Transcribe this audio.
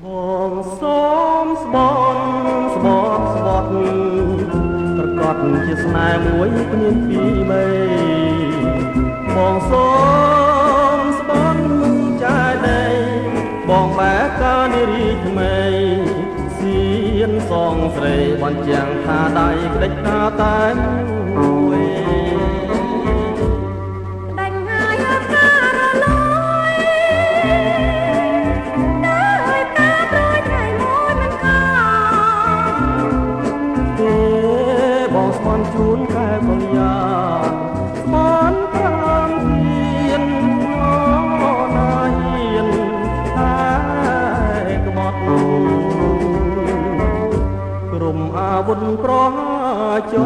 បងសូមស្បន់ស្បត់ស្បត់ប្រកាសជាស្នេហ៍មួយគ្មានពីមេបងសូមស្បន់ចាយដីបងបែកកាលនារីថ្មីសៀនសងស្រីបានចាំងថាដៃក្ដិចថាតែមួយជួនកែបលយាស្មន់ប្រាំទៀនណាហ៊ានតែក្បត់ក្រុមអាវុធប្រជោ